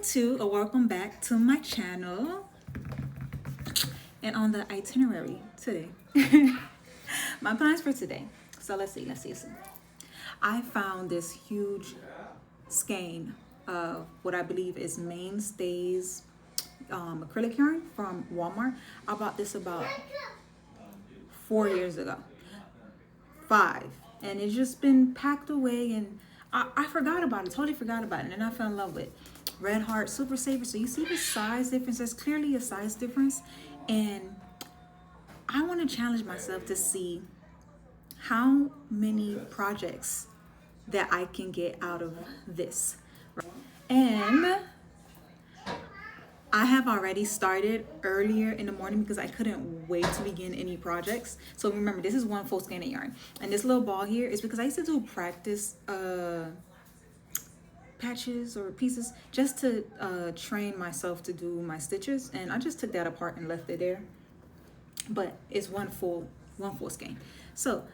to or welcome back to my channel. And on the itinerary today, my plans for today. So let's see. I found this huge skein of what I believe is Mainstays acrylic yarn from Walmart. I bought this about 4 years ago, 5, and it's just been packed away, and I forgot about it, totally forgot about it, and I fell in love with Red Heart Super Saver. So you see the size difference. There's clearly a size difference, and I want to challenge myself to see how many projects that I can get out of this. And I have already started earlier in the morning because I couldn't wait to begin any projects. So remember, this is one full skein of yarn, and this little ball here is because I used to do practice patches or pieces just to train myself to do my stitches, and I just took that apart and left it there. But it's one full skein. So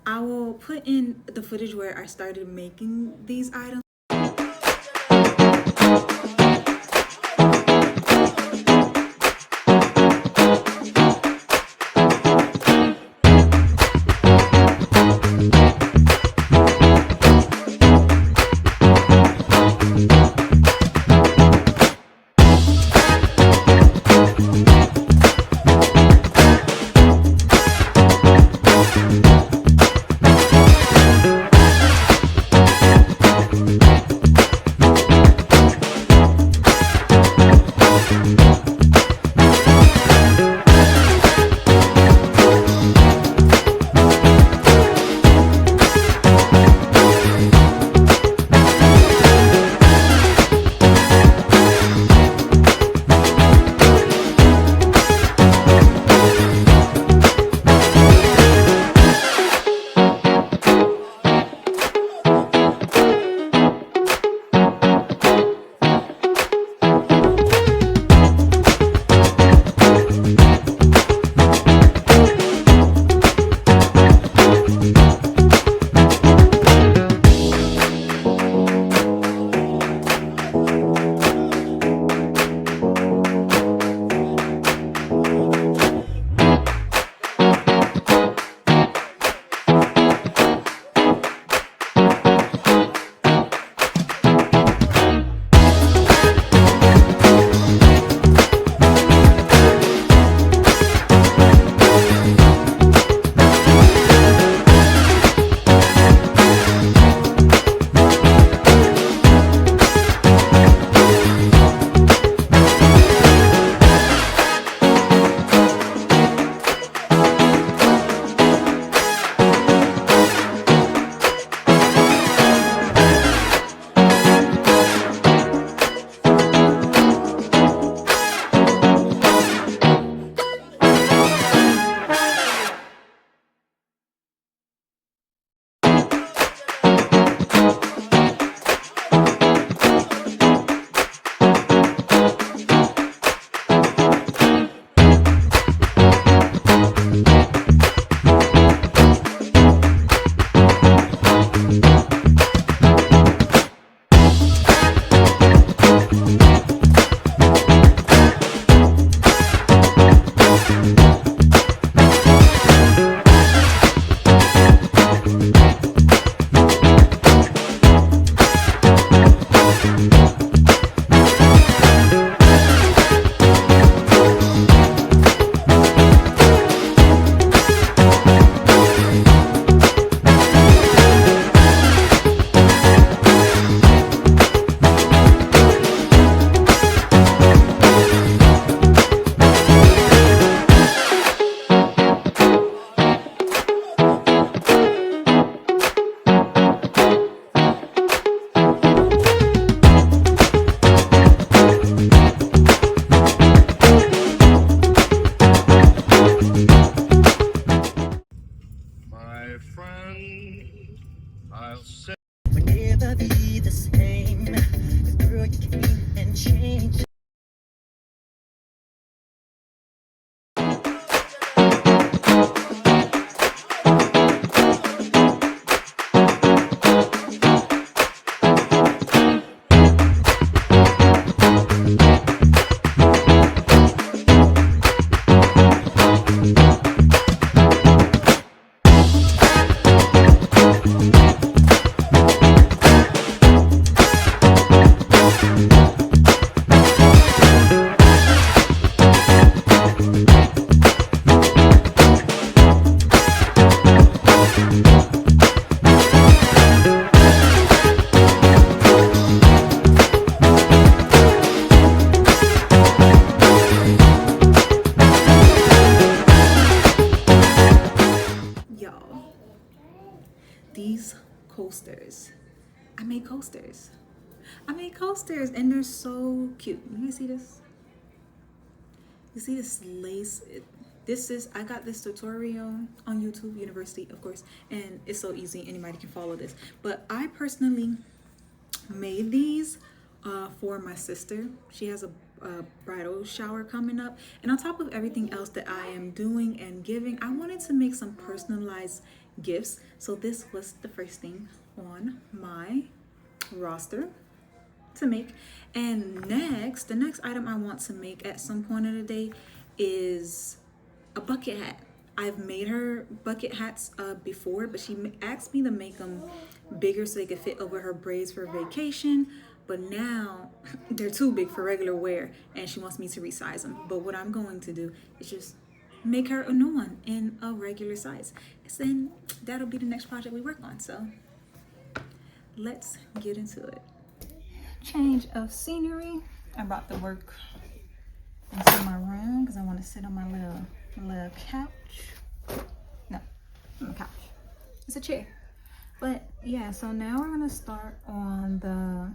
I will put in the footage where I started making these items. these coasters. I made coasters. And they're so cute. You guys see this? You see this lace? I got this tutorial on YouTube University, of course, and it's so easy, anybody can follow this. But I personally made these for my sister. She has a bridal shower coming up, and on top of everything else that I am doing and giving, I wanted to make some personalized gifts. So this was the first thing on my roster to make. And the next item I want to make at some point of the day is a bucket hat. I've made her bucket hats before, but she asked me to make them bigger so they could fit over her braids for vacation. But now they're too big for regular wear, and she wants me to resize them. But what I'm going to do is just make her a new one in a regular size. And then that'll be the next project we work on. So let's get into it. Change of scenery. I'm about to work into my room because I want to sit on my little couch. No, not a couch. It's a chair. But yeah, so now we're gonna start on the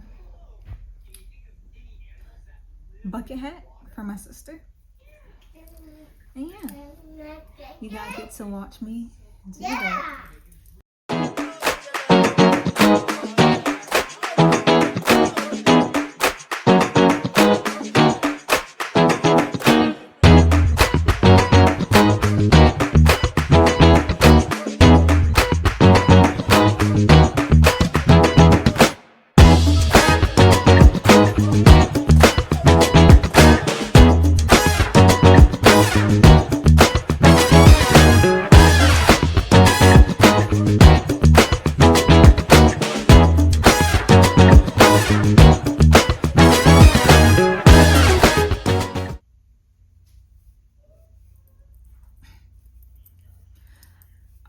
bucket hat for my sister. And yeah, you guys get to watch me do that.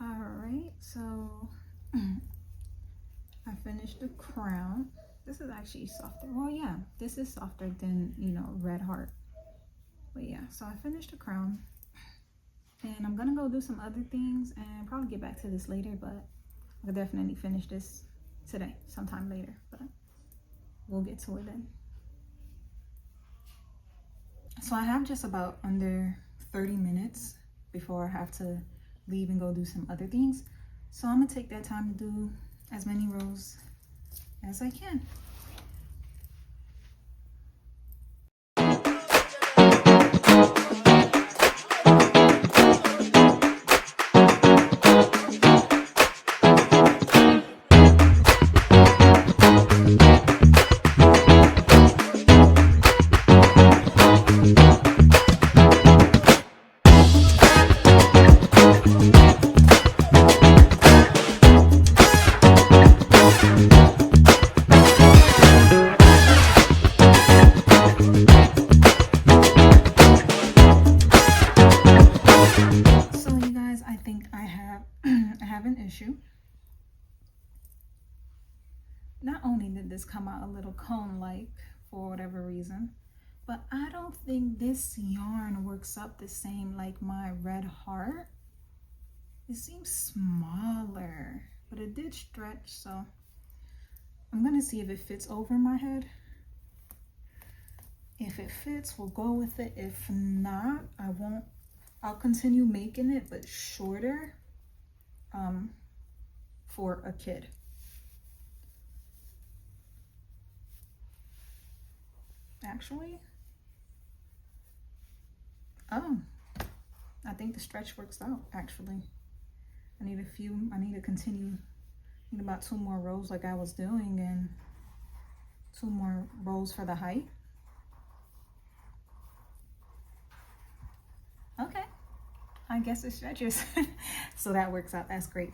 Alright, so I finished the crown. This is actually softer. Well, yeah, this is softer than, Red Heart. But yeah, so I finished the crown. And I'm gonna go do some other things and probably get back to this later, but I'll definitely finish this today, sometime later. But we'll get to it then. So I have just about under 30 minutes before I have to leave and go do some other things. So I'm gonna take that time to do as many rows as I can. Not only did this come out a little cone-like for whatever reason, but I don't think this yarn works up the same like my Red Heart. It seems smaller, but it did stretch, so I'm gonna see if it fits over my head. If it fits, we'll go with it. If not, I won't. I'll continue making it, but shorter for a kid. Actually, oh, I think the stretch works out actually. I need to continue, about 2 more rows like I was doing, and 2 more rows for the height. Okay, I guess it stretches. So that works out. That's great.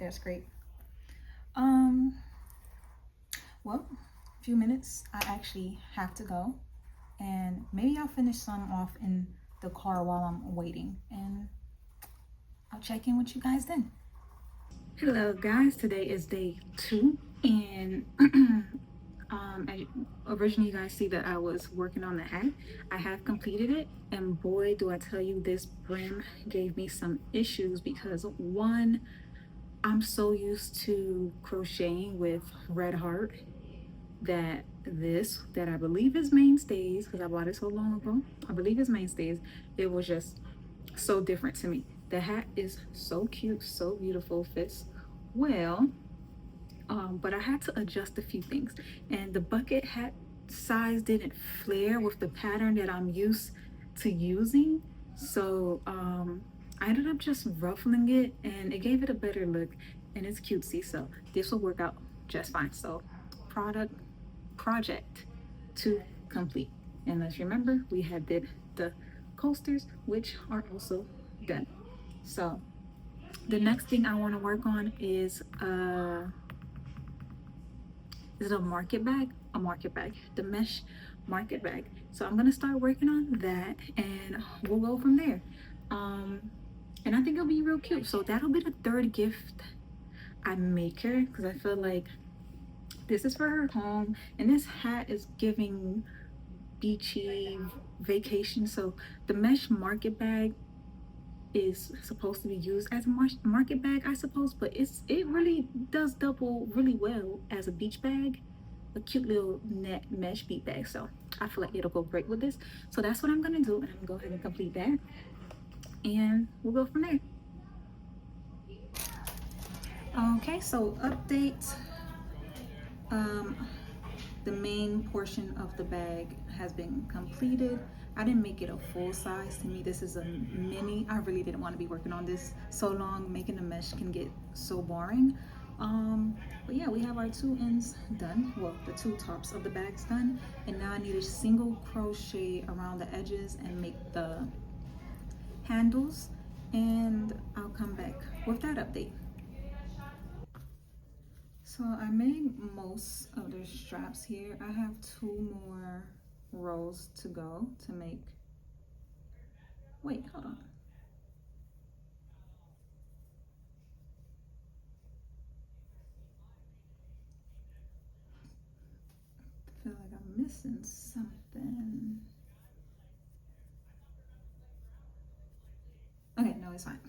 Well, a few minutes. I actually have to go, and maybe I'll finish some off in the car while I'm waiting, and I'll check in with you guys then. Hello guys, today is day 2, and originally you guys see that I was working on the hat. I have completed it, and boy do I tell you, this brim gave me some issues because one, I'm so used to crocheting with Red Heart that this, that I believe is Mainstays, because I bought it so long ago, I believe it's Mainstays, it was just so different to me. The hat is so cute, so beautiful, fits well, but I had to adjust a few things, and the bucket hat size didn't flare with the pattern that I'm used to using. So I ended up just ruffling it, and it gave it a better look, and it's cutesy, so this will work out just fine. So project to complete. And let's remember, we had did the coasters, which are also done. So the next thing I want to work on is it a market bag? A market bag, the mesh market bag. So I'm gonna start working on that, and we'll go from there. And I think it'll be real cute. So that'll be the third gift I make her, because I feel like this is for her home, and this hat is giving beachy vacation. So the mesh market bag is supposed to be used as a market bag, I suppose, but it really does double really well as a beach bag, a cute little net mesh beach bag. So I feel like it'll go great with this. So that's what I'm gonna do, and I'm gonna go ahead and complete that, and we'll go from there. Okay, so update. The main portion of the bag has been completed. I didn't make it a full size. To me, this is a mini. I really didn't want to be working on this so long. Making the mesh can get so boring. But yeah, we have our two ends done. Well, the two tops of the bags done. And now I need a single crochet around the edges and make the handles. And I'll come back with that update. So I made most of the straps here. I have 2 more rows to go to make. Wait, hold on. I feel like I'm missing something. Okay, no, it's fine.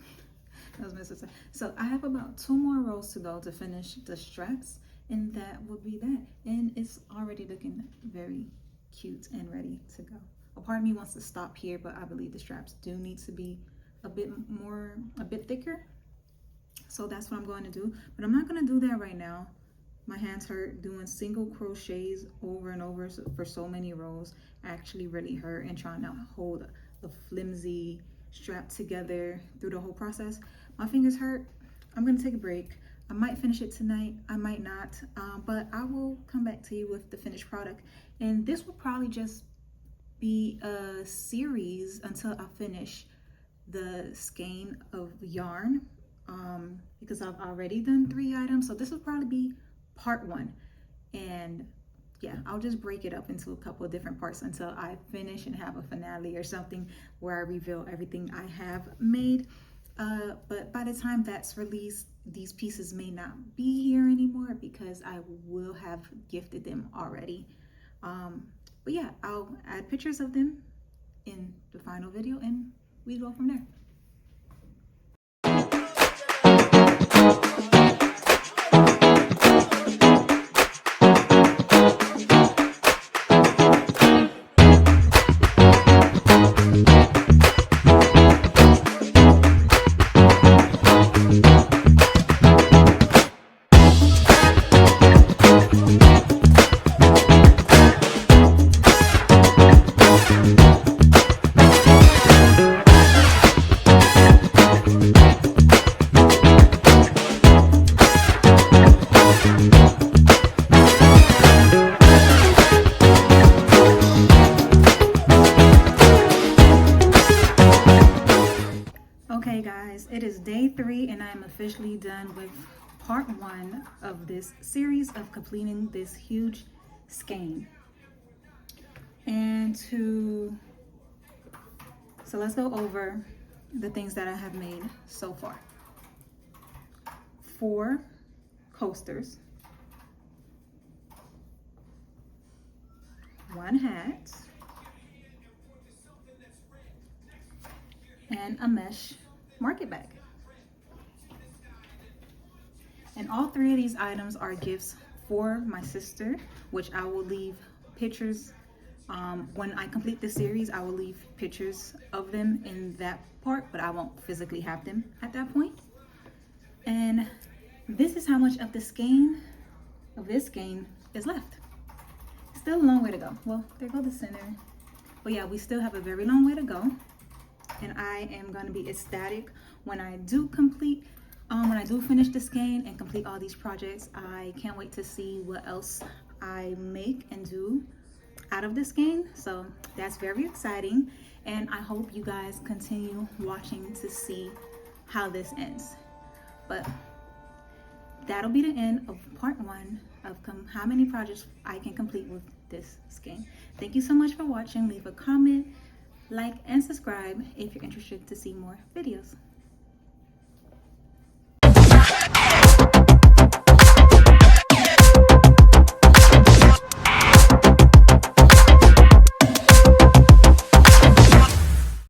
I was missing something. So I have about 2 more rows to go to finish the straps, and that would be that. And it's already looking very cute and ready to go. A part of me wants to stop here, but I believe the straps do need to be a bit thicker. So that's what I'm going to do, but I'm not going to do that right now. My hands hurt. Doing single crochets over and over for so many rows actually really hurt, and trying to hold a flimsy strap together through the whole process, my fingers hurt. I'm going to take a break. I might finish it tonight, I might not, but I will come back to you with the finished product. And this will probably just be a series until I finish the skein of yarn, because I've already done 3 items. So this will probably be part 1. And yeah, I'll just break it up into a couple of different parts until I finish and have a finale or something where I reveal everything I have made. But by the time that's released, these pieces may not be here anymore because I will have gifted them already. But yeah, I'll add pictures of them in the final video, and we go from there. Okay guys, it is day 3 and I'm officially done with part 1 of this series of completing this huge skein. And so let's go over the things that I have made so far. 4 coasters, 1 hat, and a mesh market bag. And all three of these items are gifts for my sister, which I will leave pictures. When I complete the series, I will leave pictures of them in that part, but I won't physically have them at that point. And this is how much of the skein, of this skein, is left. Still a long way to go. Well, there goes the center. But yeah, we still have a very long way to go. And I am going to be ecstatic when I do complete, when I do finish the skein and complete all these projects. I can't wait to see what else I make and do out of this skein. So that's very exciting. And I hope you guys continue watching to see how this ends. But that'll be the end of part 1 of how many projects I can complete with this skein. Thank you so much for watching. Leave a comment, like, and subscribe if you're interested to see more videos.